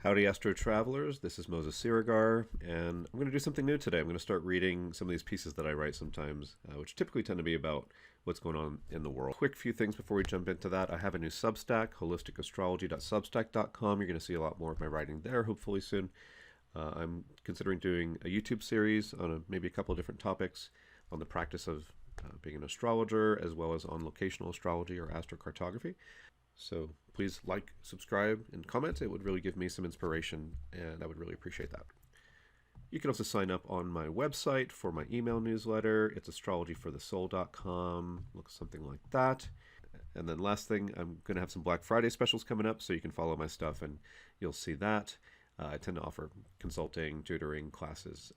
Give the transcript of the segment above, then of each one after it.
Howdy, Astro Travelers. This is Moses Siregar, and I'm going to do something new today. I'm going to start reading some of these pieces that I write sometimes, which typically tend to be about what's going on in the world. Quick few things before we jump into that. I have a new Substack, holisticastrology.substack.com. You're going to see a lot more of my writing there, hopefully soon. I'm considering doing a YouTube series on maybe a couple of different topics on the practice of being an astrologer, as well as on locational astrology or astrocartography. So please like, subscribe, and comment. It would really give me some inspiration, and I would really appreciate that. You can also sign up on my website for my email newsletter. It's astrologyforthesoul.com. Looks something like that. And then last thing, I'm going to have some Black Friday specials coming up, so you can follow my stuff and you'll see that. I tend to offer consulting, tutoring, classes,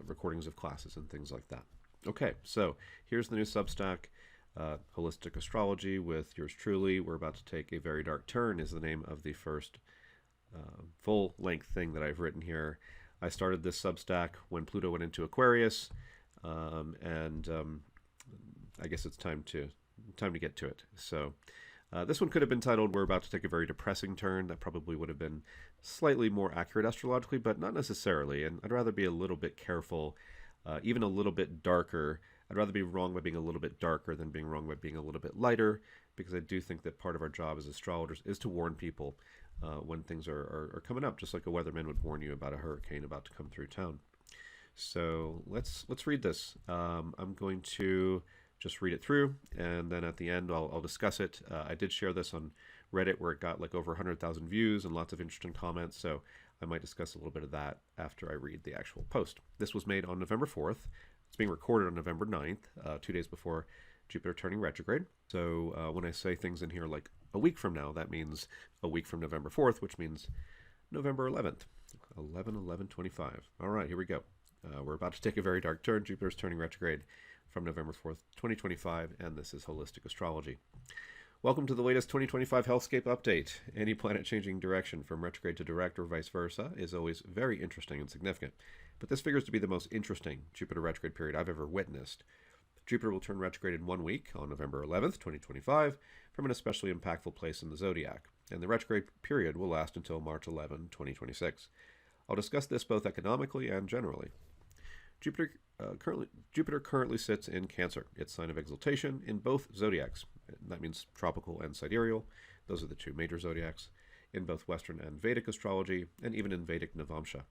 recordings of classes, and things like that. Okay, so here's the new Substack. Holistic Astrology with yours truly. We're about to take a very dark turn is the name of the first full-length thing that I've written here. I started this Substack when Pluto went into Aquarius, and I guess it's time to get to it. So this one could have been titled "We're About to Take a Very Depressing Turn." That probably would have been slightly more accurate astrologically, but not necessarily. And I'd rather be a little bit careful, even a little bit darker. I'd rather be wrong by being a little bit darker than being wrong by being a little bit lighter, because I do think that part of our job as astrologers is to warn people when things are coming up, just like a weatherman would warn you about a hurricane about to come through town. So let's read this. I'm going to just read it through, and then at the end I'll discuss it. I did share this on Reddit, where it got like over 100,000 views and lots of interesting comments, so I might discuss a little bit of that after I read the actual post. This was made on November 4th. It's being recorded on November 9th, 2 days before Jupiter turning retrograde. So when I say things in here like a week from now, that means a week from November 4th, which means November 11th, 11/11/25. All right, here we go. We're about to take a very dark turn. Jupiter's turning retrograde from November 4th, 2025, and this is Holistic Astrology. Welcome to the latest 2025 Healthscape update. Any planet changing direction from retrograde to direct or vice versa is always very interesting and significant. But this figures to be the most interesting Jupiter retrograde period I've ever witnessed. Jupiter will turn retrograde in 1 week on November 11th, 2025, from an especially impactful place in the zodiac, and the retrograde period will last until March 11, 2026. I'll discuss this both economically and generally. Jupiter currently sits in Cancer, its sign of exaltation, in both zodiacs. That means tropical and sidereal. Those are the two major zodiacs, in both Western and Vedic astrology, and even in Vedic Navamsha.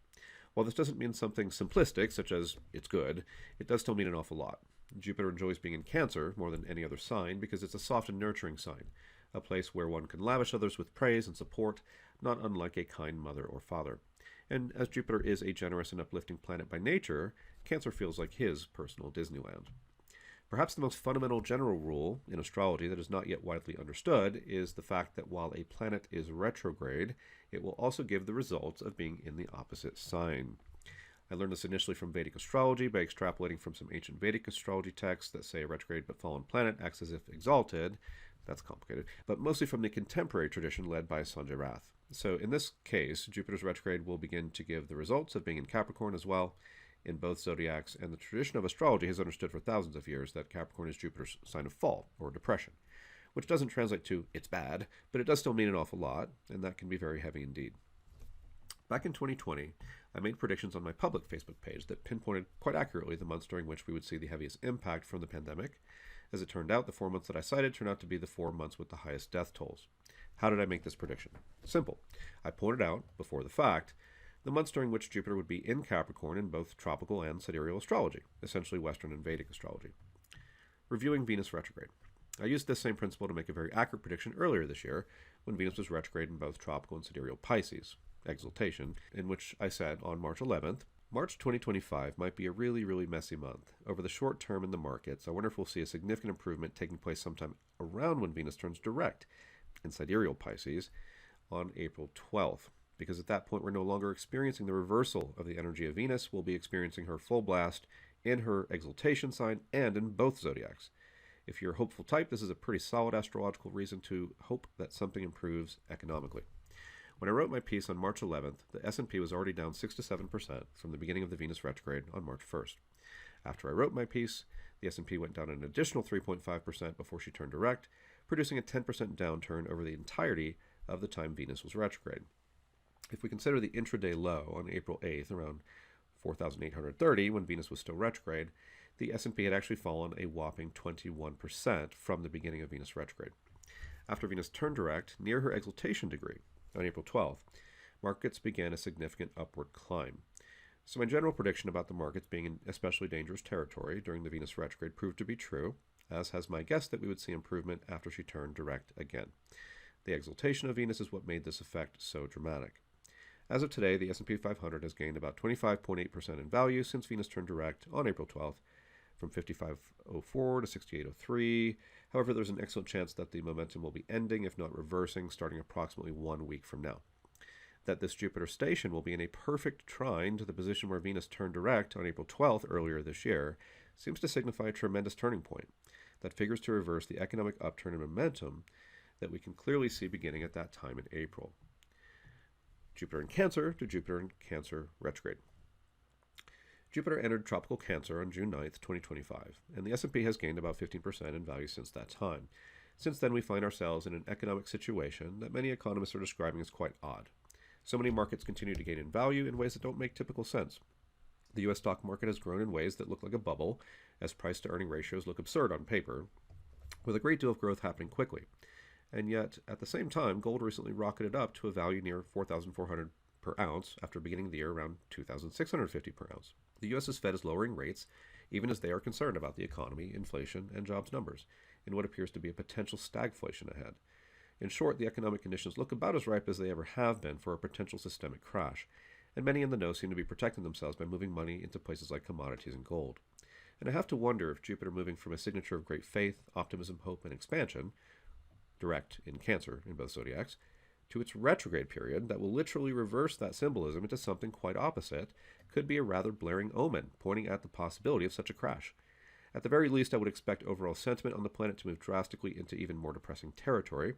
While this doesn't mean something simplistic, such as it's good, it does still mean an awful lot. Jupiter enjoys being in Cancer more than any other sign because it's a soft and nurturing sign, a place where one can lavish others with praise and support, not unlike a kind mother or father. And as Jupiter is a generous and uplifting planet by nature, Cancer feels like his personal Disneyland. Perhaps the most fundamental general rule in astrology that is not yet widely understood is the fact that while a planet is retrograde, it will also give the results of being in the opposite sign. I learned this initially from Vedic astrology by extrapolating from some ancient Vedic astrology texts that say a retrograde but fallen planet acts as if exalted. That's complicated, but mostly from the contemporary tradition led by Sanjay Rath. So in this case, Jupiter's retrograde will begin to give the results of being in Capricorn as well, in both zodiacs, and the tradition of astrology has understood for thousands of years that Capricorn is Jupiter's sign of fall, or depression, which doesn't translate to it's bad, but it does still mean an awful lot, and that can be very heavy indeed. Back in 2020, I made predictions on my public Facebook page that pinpointed quite accurately the months during which we would see the heaviest impact from the pandemic. As it turned out, the 4 months that I cited turned out to be the 4 months with the highest death tolls. How did I make this prediction? Simple. I pointed out, before the fact, the months during which Jupiter would be in Capricorn in both tropical and sidereal astrology, essentially Western and Vedic astrology. Reviewing Venus retrograde. I used this same principle to make a very accurate prediction earlier this year, when Venus was retrograde in both tropical and sidereal Pisces, exaltation, in which I said on March 11th, March 2025 might be a really, really messy month. Over the short term in the markets, I wonder if we'll see a significant improvement taking place sometime around when Venus turns direct in sidereal Pisces on April 12th. Because at that point, we're no longer experiencing the reversal of the energy of Venus. We'll be experiencing her full blast in her exaltation sign and in both zodiacs. If you're a hopeful type, this is a pretty solid astrological reason to hope that something improves economically. When I wrote my piece on March 11th, the S&P was already down 6 to 7% from the beginning of the Venus retrograde on March 1st. After I wrote my piece, the S&P went down an additional 3.5% before she turned direct, producing a 10% downturn over the entirety of the time Venus was retrograde. If we consider the intraday low on April 8th, around 4,830, when Venus was still retrograde, the S&P had actually fallen a whopping 21% from the beginning of Venus retrograde. After Venus turned direct near her exaltation degree on April 12th, markets began a significant upward climb. So my general prediction about the markets being in especially dangerous territory during the Venus retrograde proved to be true, as has my guess that we would see improvement after she turned direct again. The exaltation of Venus is what made this effect so dramatic. As of today, the S&P 500 has gained about 25.8% in value since Venus turned direct on April 12th, from 55.04 to 68.03. However, there's an excellent chance that the momentum will be ending, if not reversing, starting approximately 1 week from now. That this Jupiter station will be in a perfect trine to the position where Venus turned direct on April 12th earlier this year seems to signify a tremendous turning point that figures to reverse the economic upturn and momentum that we can clearly see beginning at that time in April. Jupiter in Cancer to Jupiter in Cancer retrograde. Jupiter entered tropical Cancer on June 9th, 2025, and the S&P has gained about 15% in value since that time. Since then, we find ourselves in an economic situation that many economists are describing as quite odd. So many markets continue to gain in value in ways that don't make typical sense. The U.S. stock market has grown in ways that look like a bubble, as price-to-earning ratios look absurd on paper, with a great deal of growth happening quickly. And yet, at the same time, gold recently rocketed up to a value near $4,400 per ounce after beginning the year around $2,650 per ounce. The U.S.'s Fed is lowering rates, even as they are concerned about the economy, inflation, and jobs numbers, in what appears to be a potential stagflation ahead. In short, the economic conditions look about as ripe as they ever have been for a potential systemic crash, and many in the know seem to be protecting themselves by moving money into places like commodities and gold. And I have to wonder if Jupiter moving from a signature of great faith, optimism, hope, and expansion, direct in Cancer in both zodiacs, to its retrograde period that will literally reverse that symbolism into something quite opposite, could be a rather blaring omen, pointing at the possibility of such a crash. At the very least, I would expect overall sentiment on the planet to move drastically into even more depressing territory,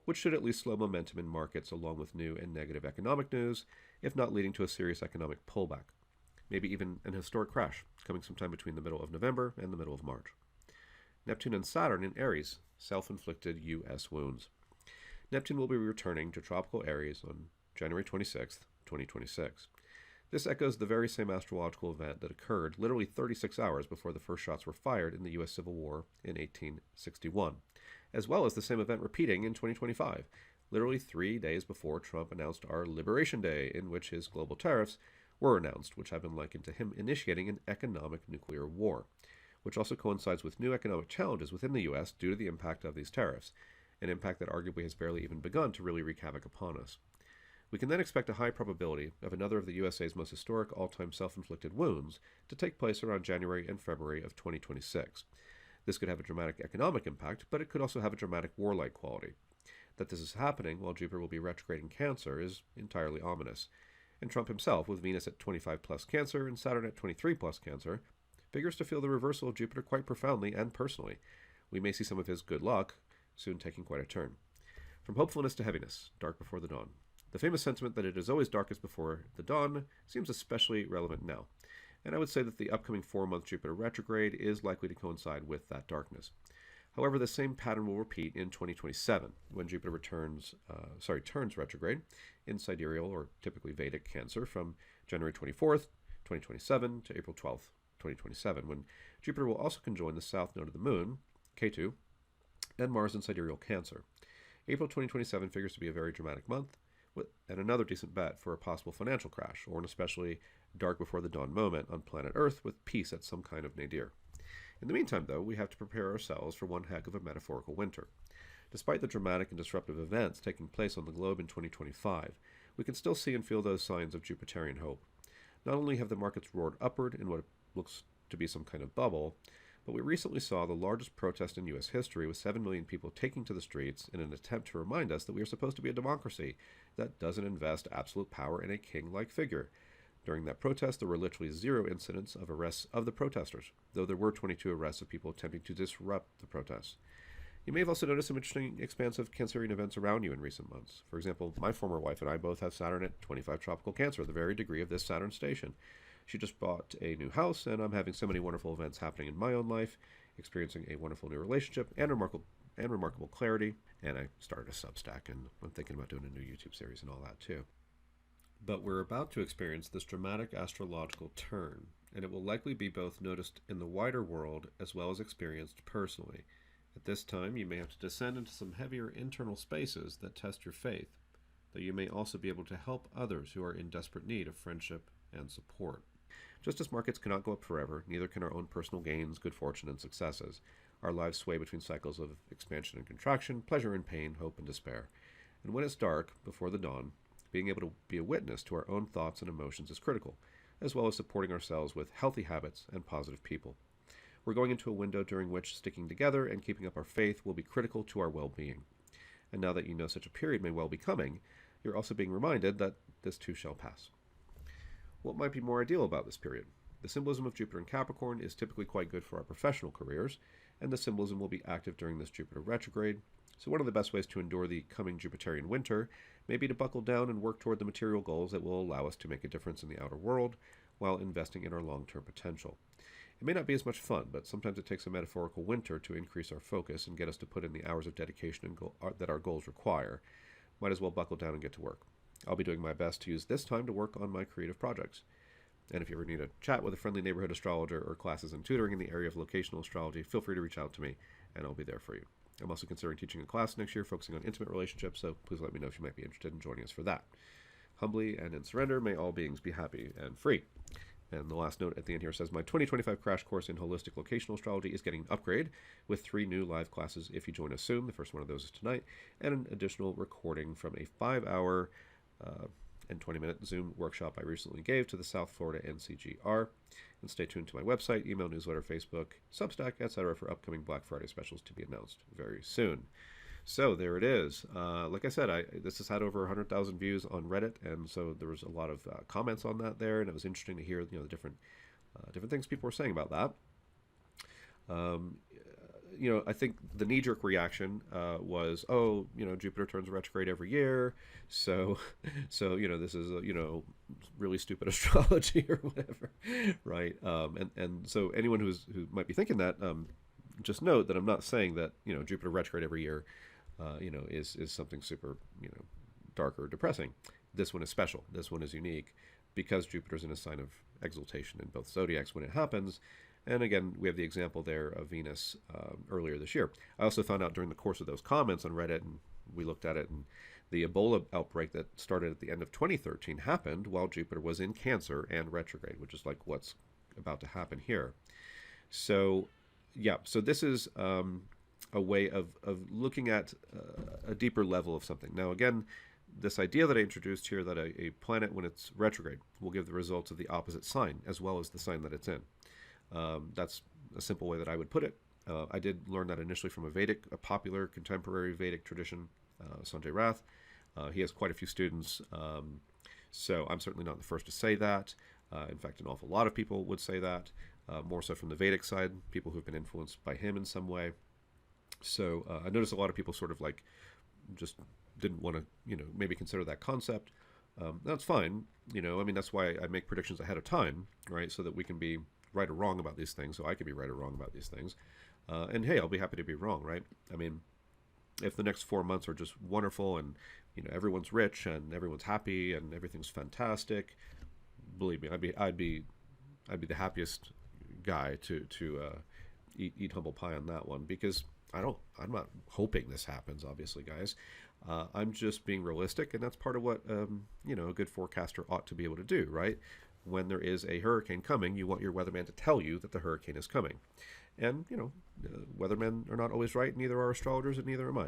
which should at least slow momentum in markets along with new and negative economic news, if not leading to a serious economic pullback. Maybe even an historic crash, coming sometime between the middle of November and the middle of March. Neptune and Saturn in Aries, self-inflicted U.S. wounds. Neptune will be returning to tropical Aries on January 26, 2026. This echoes the very same astrological event that occurred literally 36 hours before the first shots were fired in the U.S. Civil War in 1861, as well as the same event repeating in 2025, literally 3 days before Trump announced our Liberation Day, in which his global tariffs were announced, which have been likened to him initiating an economic nuclear war, which also coincides with new economic challenges within the U.S. due to the impact of these tariffs, an impact that arguably has barely even begun to really wreak havoc upon us. We can then expect a high probability of another of the USA's most historic all-time self-inflicted wounds to take place around January and February of 2026. This could have a dramatic economic impact, but it could also have a dramatic warlike quality. That this is happening while Jupiter will be retrograde in Cancer is entirely ominous. And Trump himself, with Venus at 25 plus Cancer and Saturn at 23 plus Cancer, figures to feel the reversal of Jupiter quite profoundly and personally. We may see some of his good luck soon taking quite a turn. From hopefulness to heaviness, dark before the dawn. The famous sentiment that it is always darkest before the dawn seems especially relevant now, and I would say that the upcoming 4-month Jupiter retrograde is likely to coincide with that darkness. However, the same pattern will repeat in 2027, when Jupiter turns retrograde in sidereal or typically Vedic Cancer from January 24th, 2027 to April 12th, 2027, when Jupiter will also conjoin the south node of the moon, Ketu, and Mars in sidereal Cancer. April 2027 figures to be a very dramatic month, and another decent bet for a possible financial crash, or an especially dark before the dawn moment on planet Earth with peace at some kind of nadir. In the meantime, though, we have to prepare ourselves for one heck of a metaphorical winter. Despite the dramatic and disruptive events taking place on the globe in 2025, we can still see and feel those signs of Jupiterian hope. Not only have the markets roared upward in what looks to be some kind of bubble, but we recently saw the largest protest in U.S. history, with 7 million people taking to the streets in an attempt to remind us that we are supposed to be a democracy that doesn't invest absolute power in a king-like figure. During that protest, there were literally 0 incidents of arrests of the protesters, though there were 22 arrests of people attempting to disrupt the protests. You may have also noticed some interesting expansive Cancerian events around you in recent months. For example, my former wife and I both have Saturn at 25 tropical Cancer, the very degree of this Saturn station. She just bought a new house, and I'm having so many wonderful events happening in my own life, experiencing a wonderful new relationship and remarkable clarity. And I started a Substack, and I'm thinking about doing a new YouTube series and all that too. But we're about to experience this dramatic astrological turn, and it will likely be both noticed in the wider world as well as experienced personally. At this time, you may have to descend into some heavier internal spaces that test your faith, though you may also be able to help others who are in desperate need of friendship and support. Just as markets cannot go up forever, neither can our own personal gains, good fortune, and successes. Our lives sway between cycles of expansion and contraction, pleasure and pain, hope and despair. And when it's dark, before the dawn, being able to be a witness to our own thoughts and emotions is critical, as well as supporting ourselves with healthy habits and positive people. We're going into a window during which sticking together and keeping up our faith will be critical to our well-being. And now that you know such a period may well be coming, you're also being reminded that this too shall pass. What might be more ideal about this period? The symbolism of Jupiter in Capricorn is typically quite good for our professional careers, and the symbolism will be active during this Jupiter retrograde. So one of the best ways to endure the coming Jupiterian winter may be to buckle down and work toward the material goals that will allow us to make a difference in the outer world while investing in our long-term potential. It may not be as much fun, but sometimes it takes a metaphorical winter to increase our focus and get us to put in the hours of dedication that our goals require. Might as well buckle down and get to work. I'll be doing my best to use this time to work on my creative projects. And if you ever need a chat with a friendly neighborhood astrologer or classes and tutoring in the area of locational astrology, feel free to reach out to me, and I'll be there for you. I'm also considering teaching a class next year focusing on intimate relationships, so please let me know if you might be interested in joining us for that. Humbly and in surrender, may all beings be happy and free. And the last note at the end here says, my 2025 crash course in holistic locational astrology is getting an upgrade with 3 new live classes if you join us soon. The first one of those is tonight, and an additional recording from a 5-hour and 20-minute Zoom workshop I recently gave to the South Florida NCGR. And stay tuned to my website, email, newsletter, Facebook, Substack, etc. for upcoming Black Friday specials to be announced very soon. So there it is. Like I said, this has had over 100,000 views on Reddit, and so there was a lot of comments on that there, and it was interesting to hear the different things people were saying about that. I think the knee-jerk reaction was, Jupiter turns retrograde every year, so this is really stupid astrology or whatever, right? And so anyone who might be thinking that, just note that I'm not saying that Jupiter retrograde every year, is something super dark or depressing. This one is special. This one is unique because Jupiter's in a sign of exaltation in both zodiacs when it happens. And again, we have the example there of Venus earlier this year. I also found out during the course of those comments on Reddit, and we looked at it, and the Ebola outbreak that started at the end of 2013 happened while Jupiter was in Cancer and retrograde, which is like what's about to happen here. So, so this is a way of looking at a deeper level of something. Now, again, this idea that I introduced here, that a planet, when it's retrograde, will give the results of the opposite sign as well as the sign that it's in. That's a simple way that I would put it. I did learn that initially from a popular contemporary Vedic tradition, Sanjay Rath. He has quite a few students, so I'm certainly not the first to say that. In fact, an awful lot of people would say that, more so from the Vedic side, people who've been influenced by him in some way. So I noticed a lot of people sort of like just didn't want to, maybe consider that concept. That's fine. That's why I make predictions ahead of time, right? So that we can be right or wrong about these things, so I can be right or wrong about these things. And hey, I'll be happy to be wrong, right? If the next 4 months are just wonderful and everyone's rich and everyone's happy and everything's fantastic, believe me, I'd be the happiest guy to eat humble pie on that one, because I'm not hoping this happens, obviously, guys. I'm just being realistic, and that's part of what a good forecaster ought to be able to do, right? When there is a hurricane coming, you want your weatherman to tell you that the hurricane is coming. And, weathermen are not always right, neither are astrologers, and neither am I.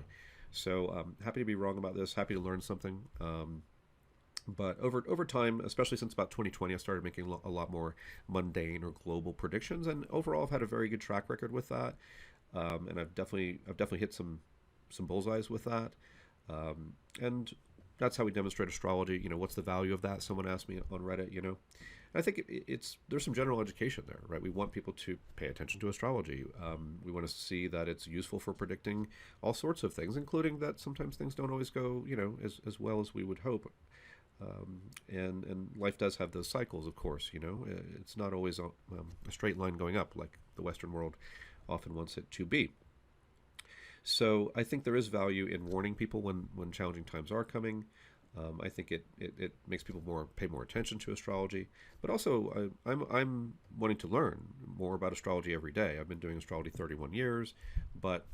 So I'm happy to be wrong about this, happy to learn something. But over time, especially since about 2020, I started making a lot more mundane or global predictions, and overall I've had a very good track record with that. And I've definitely hit some bullseyes with that. And that's how we demonstrate astrology. What's the value of that? Someone asked me on Reddit, And I think there's some general education there, right? We want people to pay attention to astrology. We want to see that it's useful for predicting all sorts of things, including that sometimes things don't always go, as well as we would hope. And life does have those cycles, of course, It's not always a straight line going up like the Western world often wants it to be. So I think there is value in warning people when challenging times are coming. I think it makes people pay more attention to astrology, but also I'm wanting to learn more about astrology every day. I've been doing astrology 31 years, but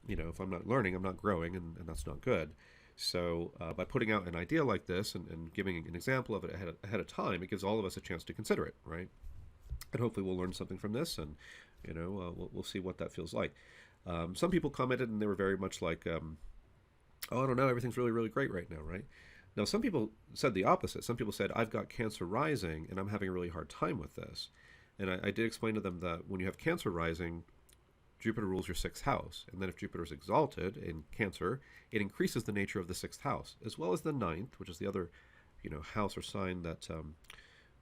if I'm not learning, I'm not growing, and that's not good. So by putting out an idea like this and giving an example of it ahead of time, it gives all of us a chance to consider it, right? And hopefully we'll learn something from this, and we'll see what that feels like. Some people commented, and they were very much like, "Oh, I don't know, everything's really, really great right now," right? Now, some people said the opposite. Some people said, "I've got Cancer rising, and I'm having a really hard time with this." And I did explain to them that when you have Cancer rising, Jupiter rules your sixth house, and then if Jupiter is exalted in Cancer, it increases the nature of the sixth house, as well as the ninth, which is the other, house or sign that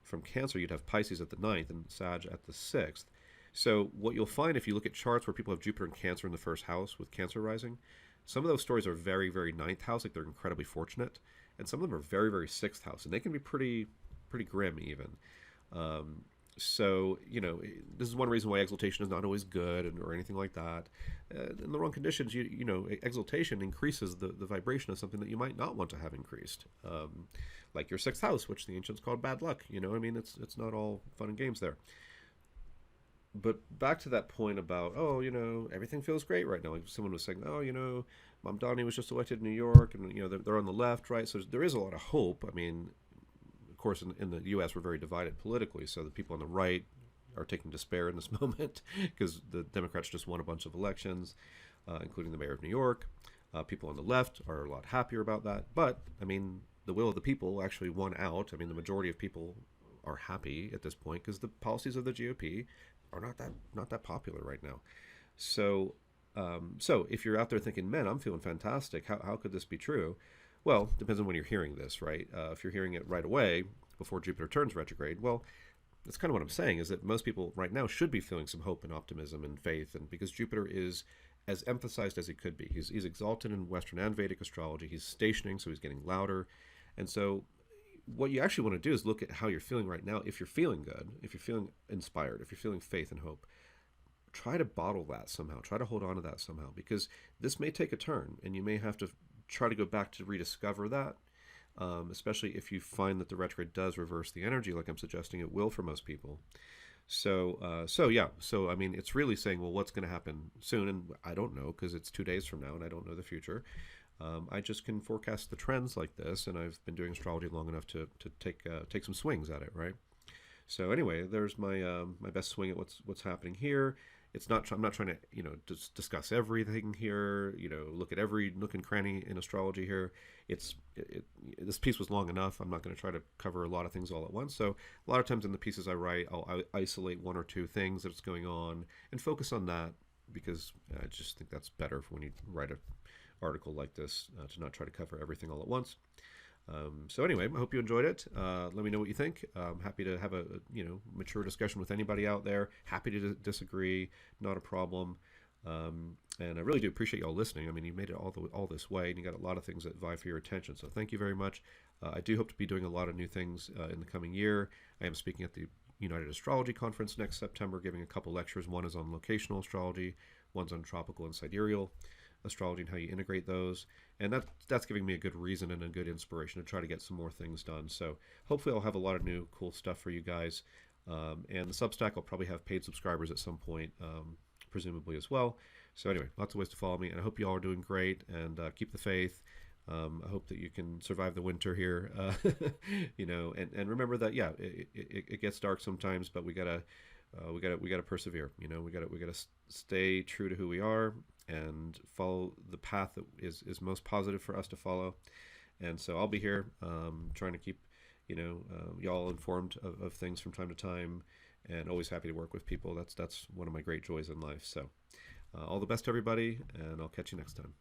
from Cancer you'd have Pisces at the ninth and Sag at the sixth. So what you'll find if you look at charts where people have Jupiter and Cancer in the first house with Cancer rising, some of those stories are very, very ninth house, like they're incredibly fortunate, and some of them are very, very sixth house, and they can be pretty grim even. So, this is one reason why exaltation is not always good or anything like that. In the wrong conditions, exaltation increases the vibration of something that you might not want to have increased. Like your sixth house, which the ancients called bad luck. It's not all fun and games there. But back to that point about, oh, everything feels great right now. Like someone was saying, oh, Mom Donnie was just elected in New York, and, they're on the left, right? So there is a lot of hope. I mean, of course, in the U.S., we're very divided politically, so the people on the right are taking despair in this moment because the Democrats just won a bunch of elections, including the mayor of New York. People on the left are a lot happier about that. But, I mean, the will of the people actually won out. I mean, the majority of people are happy at this point because the policies of the GOP are not that popular right now. So if you're out there thinking, man, I'm feeling fantastic, how could this be true? Well, depends on when you're hearing this, right? If you're hearing it right away before Jupiter turns retrograde, well, that's kind of what I'm saying, is that most people right now should be feeling some hope and optimism and faith, and because Jupiter is as emphasized as he could be. He's exalted in Western and Vedic astrology. He's stationing, so he's getting louder. And so what you actually want to do is look at how you're feeling right now. If you're feeling good, if you're feeling inspired, if you're feeling faith and hope, try to bottle that somehow. Try to hold on to that somehow, because this may take a turn, and you may have to try to go back to rediscover that, especially if you find that the retrograde does reverse the energy, like I'm suggesting it will for most people. So I mean, it's really saying, well, what's going to happen soon? And I don't know, because it's 2 days from now, and I don't know the future. I just can forecast the trends like this, and I've been doing astrology long enough to take some swings at it, right? So anyway, there's my my best swing at what's happening here. I'm not trying to just discuss everything here. Look at every nook and cranny in astrology here. This piece was long enough. I'm not going to try to cover a lot of things all at once. So a lot of times in the pieces I write, I'll isolate one or two things that's going on and focus on that, because I just think that's better for when you write an article like this, to not try to cover everything all at once. So anyway, I hope you enjoyed it. Let me know what you think. I'm happy to have a mature discussion with anybody out there. Happy to disagree, not a problem. And I really do appreciate y'all listening. I mean, you made it all this way, and you got a lot of things that vie for your attention. So thank you very much. I do hope to be doing a lot of new things in the coming year. I am speaking at the United Astrology Conference next September, giving a couple lectures. One is on locational astrology, one's on tropical and sidereal astrology and how you integrate those, and that's giving me a good reason and a good inspiration to try to get some more things done. So hopefully I'll have a lot of new cool stuff for you guys, and the Substack will probably have paid subscribers at some point, presumably as well. So anyway, lots of ways to follow me, and I hope you all are doing great, and keep the faith. I hope that you can survive the winter here, and remember that it gets dark sometimes, but we gotta persevere. We gotta stay true to who we are and follow the path that is most positive for us to follow. And so I'll be here, trying to keep y'all informed of things from time to time, and always happy to work with people. That's one of my great joys in life. So all the best to everybody, and I'll catch you next time.